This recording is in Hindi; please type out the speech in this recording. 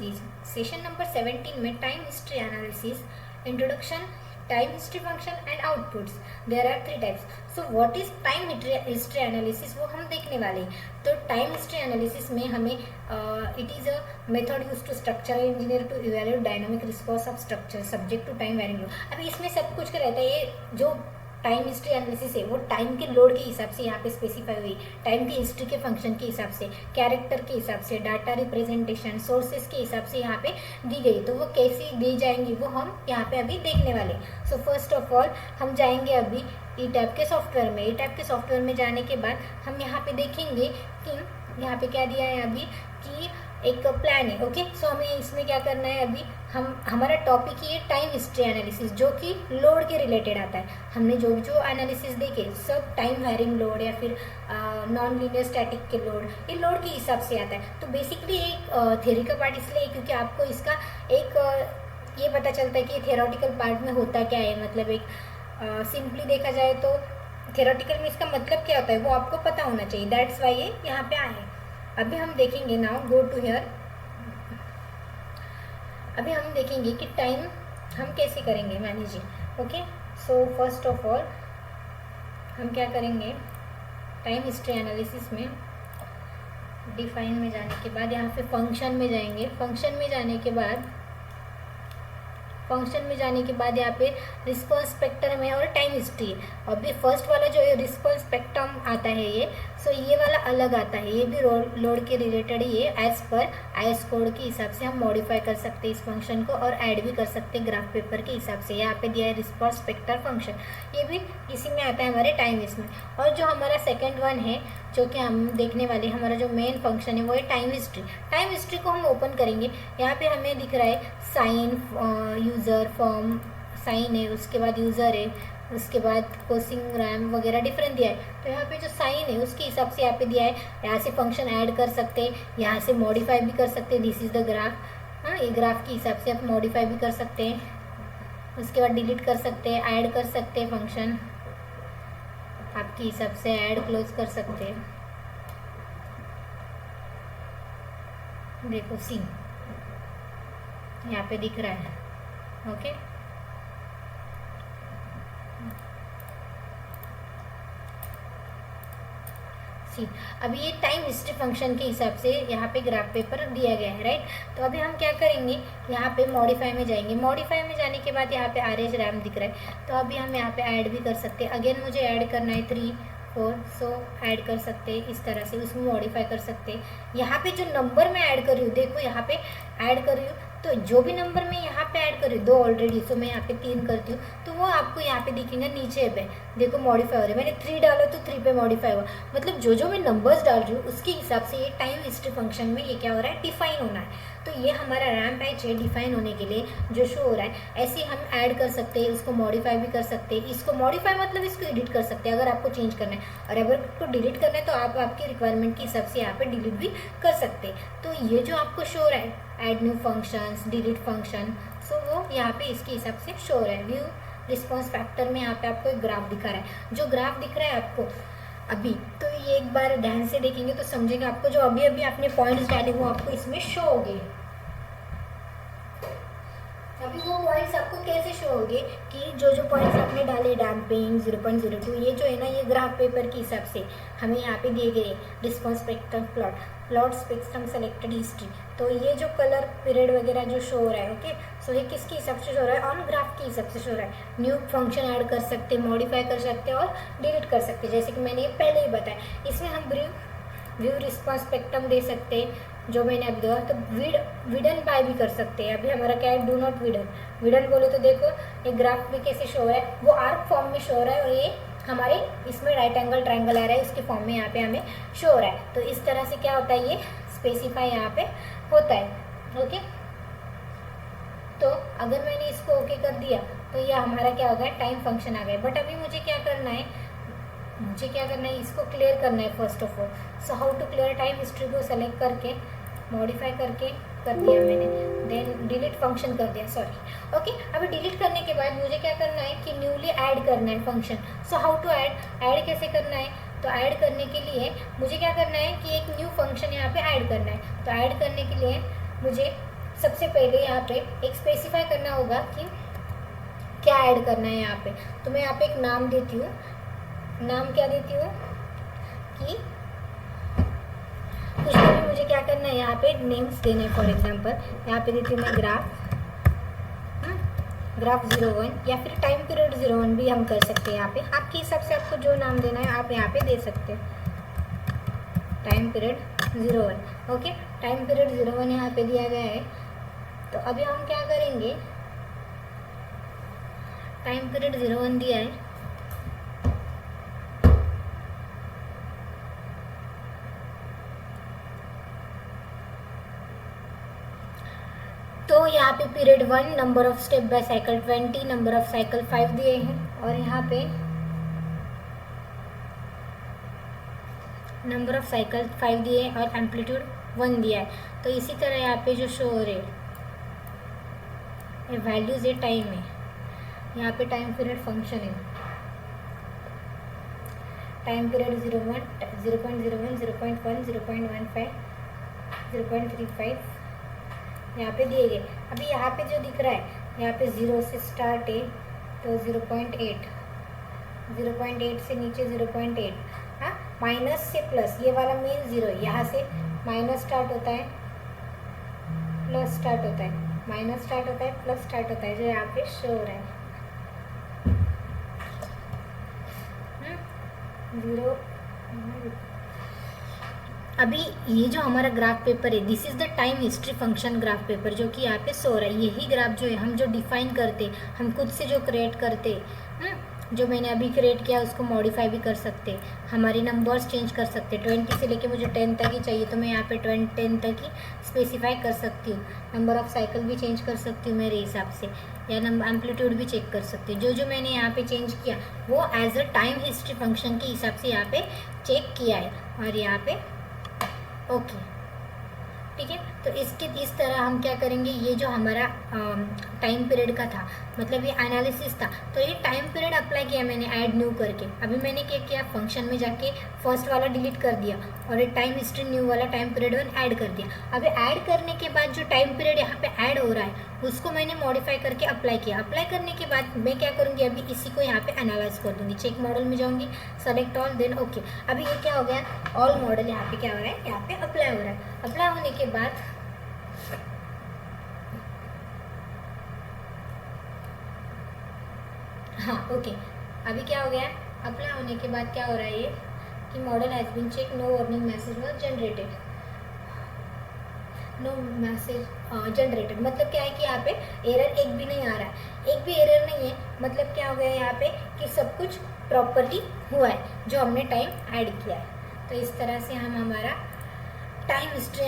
सीरीज सेशन नंबर 17 में time history analysis, introduction, time history function and outputs. There are 3 types. So what is time history analysis, वो हम देखने वाले हैं। तो टाइम हिस्ट्री एनालिसिस में हमें it is a method use to structural engineer to evaluate dynamic response of structure subject to time varying load. अभी इसमें सब कुछ का रहता है। ये जो टाइम हिस्ट्री एनालिसिस है वो टाइम के लोड के हिसाब से यहाँ पे स्पेसिफाई हुई, टाइम की हिस्ट्री के फंक्शन के हिसाब से, कैरेक्टर के हिसाब से, डाटा रिप्रेजेंटेशन, सोर्सेज के हिसाब से यहाँ पे दी गई। तो वो कैसी दी जाएंगी वो हम यहाँ पे अभी देखने वाले। सो फर्स्ट ऑफ ऑल हम जाएंगे अभी ई टैब के सॉफ्टवेयर में। ई टैब के सॉफ्टवेयर में जाने के बाद हम यहाँ पे देखेंगे कि यहाँ पे क्या दिया है अभी कि एक प्लान है। ओके, सो हमें इसमें क्या करना है अभी, हमारा टॉपिक ही है टाइम हिस्ट्री एनालिसिस, जो कि लोड के रिलेटेड आता है। हमने जो जो एनालिसिस देखे सब टाइम वेरिंग लोड या फिर नॉन लीनियर स्टैटिक के लोड, ये लोड के हिसाब से आता है। तो बेसिकली एक थ्योरी का पार्ट इसलिए क्योंकि आपको इसका एक ये पता चलता है कि थ्योरेटिकल पार्ट में होता क्या है। मतलब एक सिंपली देखा जाए तो थ्योरेटिकल में इसका मतलब क्या होता है वो आपको पता होना चाहिए। दैट्स वाई ये यहाँ पे आए। अभी हम देखेंगे नाउ गो टू हियर। अभी हम देखेंगे कि टाइम हम कैसे करेंगे manage. Okay, so first of all हम क्या करेंगे, टाइम हिस्ट्री एनालिसिस में डिफाइन में जाने के बाद यहाँ पे फंक्शन में जाएंगे। फंक्शन में जाने के बाद यहाँ पे रिस्पॉन्स स्पेक्ट्रम है और टाइम हिस्ट्री है। अभी फर्स्ट वाला जो है रिस्पॉन्स स्पेक्ट्रम आता है ये, सो ये वाला अलग आता है। ये भी लोड के रिलेटेड ही है। एज पर आईएस कोड के हिसाब से हम मॉडिफाई कर सकते हैं इस फंक्शन को और ऐड भी कर सकते हैं ग्राफ पेपर के हिसाब से। यहाँ पे दिया है रिस्पॉन्स स्पेक्ट्रम फंक्शन, ये भी इसी में आता है हमारे टाइम इसमें। और जो हमारा सेकेंड वन है जो कि हम देखने वाले, हमारा जो मेन फंक्शन है वो है टाइम हिस्ट्री। टाइम हिस्ट्री को हम ओपन करेंगे। यहाँ पे हमें दिख रहा है साइन, यूज़र, फॉर्म, साइन है, उसके बाद यूज़र है, उसके बाद कोसिंग, रैम वगैरह डिफरेंट दिया है। तो यहाँ पे जो साइन है उसके हिसाब से यहाँ पे दिया है। यहाँ से फंक्शन ऐड कर सकते हैं, यहाँ से मॉडिफाई भी कर सकते हैं। This is the graph. हाँ, ये ग्राफ के हिसाब से आप मॉडिफाई भी कर सकते हैं। उसके बाद डिलीट कर सकते हैं, ऐड कर सकते हैं फंक्शन आपके हिसाब से, ऐड क्लोज कर सकते हैं। देखो सी यहाँ पे दिख रहा है। ओके, सी अभी ये टाइम हिस्ट्री फंक्शन के हिसाब से यहाँ पे ग्राफ पेपर दिया गया है, राइट। तो अभी हम क्या करेंगे, यहाँ पे मॉडिफाई में जाएंगे। मॉडिफाई में जाने के बाद यहाँ पे आरएच रैम दिख रहा है, तो अभी हम यहाँ पे ऐड भी कर सकते हैं। अगेन मुझे ऐड करना है 3, 4, सो ऐड कर सकते हैं इस तरह से, उसमें मॉडिफाई कर सकते हैं। यहाँ पे जो नंबर मैं ऐड कर रही हूँ, देखो यहाँ पे ऐड कर रही हूँ, तो जो भी नंबर मैं यहाँ पे ऐड कर रही हूँ, 2 ऑलरेडी, सो मैं यहाँ पे 3 करती हूँ, तो वो आपको यहाँ पे दिखेंगे नीचे पे। देखो मॉडिफाई हो रहा है, मैंने 3 डाला तो 3 पे मॉडिफाई हुआ। मतलब जो जो मैं नंबर्स डाल रही हूँ उसके हिसाब से ये टाइम हिस्ट्री फंक्शन में ये क्या हो रहा है, डिफाइन होना है। तो ये हमारा रैम पैच है डिफाइन होने के लिए जो शो हो रहा है। ऐसे हम ऐड कर सकते हैं, उसको मॉडिफाई भी कर सकते हैं। इसको मॉडिफाई मतलब इसको एडिट कर सकते हैं अगर आपको चेंज करना है, और अगर आपको डिलीट करना है तो आप आपकी रिक्वायरमेंट के हिसाब से यहाँ पे डिलीट भी कर सकते हैं। तो ये जो आपको शो हो रहा है add new functions, delete function, so वो यहाँ पे इसके हिसाब से शो हो रहा है। व्यू रिस्पॉन्स फैक्टर में यहाँ पे आपको एक ग्राफ दिखा रहा है। जो ग्राफ दिख रहा है आपको अभी, तो ये एक बार ध्यान से देखेंगे तो समझेंगे। आपको जो अभी अभी आपने पॉइंट्स डाले वो आपको इसमें शो हो गए। अभी वो पॉइंट्स आपको कैसे शो होंगे कि जो जो पॉइंट्स आपने डाले, डैम्पिंग 0.02, ये जो है ना ये ग्राफ पेपर के हिसाब से हमें यहाँ पे दिए गए response spectrum plot spectrum selected history. तो ये जो कलर पीरियड वगैरह जो शो हो रहा है, ओके, सो ये किसके हिसाब से शो हो रहा है, ऑन ग्राफ के हिसाब से शो हो रहा है। न्यू फंक्शन ऐड कर सकते हैं, मॉडिफाई कर सकते हैं और डिलीट कर सकते हैं, जैसे कि मैंने ये पहले ही बताया। इसमें हम व्यू रिस्पॉन्स स्पेक्ट्रम दे सकते हैं जो मैंने अभी दिया। तो विडन बाय भी कर सकते हैं। अभी हमारा क्या है, डू नॉट विडन बोले तो देखो ये ग्राफ में कैसे शो हो रहा है, वो आर्क फॉर्म में शो हो रहा है, और ये हमारे इसमें राइट एंगल ट्रायंगल आ रहा है, उसके फॉर्म में यहाँ पे हमें शो हो रहा है। तो इस तरह से क्या होता है, ये स्पेसिफाई यहाँ पे होता है। ओके, तो अगर मैंने इसको ओके कर दिया तो ये हमारा क्या हो गया, टाइम फंक्शन आ गया। बट अभी मुझे क्या करना है, इसको क्लियर करना है first of all. So how to clear time history को सेलेक्ट करके मॉडिफाई करके कर दिया मैंने, देन डिलीट फंक्शन कर दिया, सॉरी। ओके, अभी डिलीट करने के बाद मुझे क्या करना है कि न्यूली ऐड करना है function. So how to add कैसे करना है, तो ऐड करने के लिए मुझे क्या करना है कि एक न्यू फंक्शन यहाँ पे ऐड करना है। तो ऐड करने के लिए मुझे सबसे पहले यहाँ पे एक स्पेसिफाई करना होगा कि क्या ऐड करना है यहाँ पे। तो मैं यहाँ पे एक नाम देती हूँ, नाम क्या देती हूँ कि कुछ भी मुझे क्या करना है, यहाँ पे नेम्स देना है। फॉर एग्जांपल यहाँ पे देती हूँ मैं ग्राफ 01, या फिर टाइम पीरियड 01 भी हम कर सकते हैं। यहाँ पे आपके हिसाब से आपको जो नाम देना है आप यहाँ पे दे सकते हैं। Time period 01, okay, time period 01 यहाँ पे दिया गया है। तो अभी हम क्या करेंगे, टाइम पीरियड 01 दिया है, तो यहाँ पे period 1, number of step by cycle 20, number of cycle 5 दिए हैं, और यहाँ पे नंबर ऑफ साइकिल 5 दिए हैं और एम्पलीट्यूड 1 दिया है। तो इसी तरह यहाँ पे जो शो हो रहे ये वैल्यूज है, टाइम है, यहाँ पे टाइम पीरियड फंक्शन है, टाइम पीरियड 01, 0.01, 0.1, 0.15, 0.35 यहाँ पे दिए गए। अभी यहाँ पे जो दिख रहा है, यहाँ पे 0 से स्टार्ट है तो 0.8, 0.8 से नीचे 0.8, हाँ, माइनस से प्लस, ये वाला मेन 0 है, यहाँ से माइनस स्टार्ट होता है, प्लस स्टार्ट होता है, माइनस स्टार्ट होता है, प्लस स्टार्ट होता है, जो यहाँ पे शो हो रहा है 0। अभी ये जो हमारा ग्राफ पेपर है, this is the time history function graph paper, जो कि यहाँ पे सो रहा है। यही ग्राफ जो है हम जो डिफाइन करते, हम खुद से जो क्रिएट करते, जो मैंने अभी क्रिएट किया उसको मॉडिफाई भी कर सकते, हमारे नंबर्स चेंज कर सकते। 20 से लेके मुझे 10 तक ही चाहिए तो मैं यहाँ पे 10 तक ही स्पेसिफाई कर सकती हूँ। नंबर ऑफ साइकिल भी चेंज कर सकती हूँ मेरे हिसाब से, या नंबर एम्पलीट्यूड भी चेक कर सकती हूँ। जो मैंने यहाँ पे चेंज किया वो as a time history function के हिसाब से यहाँ पे चेक किया है, और यहाँ पे ओके, ठीक है। तो इसके इस तरह हम क्या करेंगे, ये जो हमारा टाइम पीरियड का था, मतलब ये एनालिसिस था, तो ये टाइम पीरियड अप्लाई किया मैंने ऐड न्यू करके। अभी मैंने क्या किया, फंक्शन में जाके फर्स्ट वाला डिलीट कर दिया और ये टाइम हिस्ट्री न्यू वाला टाइम पीरियड 1 ऐड कर दिया। अभी ऐड करने के बाद जो टाइम पीरियड यहाँ पे ऐड हो रहा है उसको मैंने मॉडिफाई करके अप्लाई किया। अप्लाई करने के बाद मैं क्या करूँगी, अभी इसी को यहाँ पे एनालाइज कर दूँगी। चेक मॉडल में जाऊँगी, सेलेक्ट ऑल, देन ओके। अभी ये क्या हो गया, ऑल मॉडल यहाँ पे क्या हो रहा है, यहाँ पे अप्लाई हो रहा है। अप्लाई होने के बाद हाँ ओके, अभी क्या हो गया, अप्लाई होने के बाद क्या हो रहा है ये कि model has been check, no warning message was generated, no message generated. मतलब क्या है कि यहाँ पे एरर एक भी नहीं आ रहा है, एक भी एरर नहीं है। मतलब क्या हो गया यहाँ पे कि सब कुछ प्रॉपरली हुआ है जो हमने टाइम ऐड किया है। तो इस तरह से हम हमारा टाइम हिस्ट्री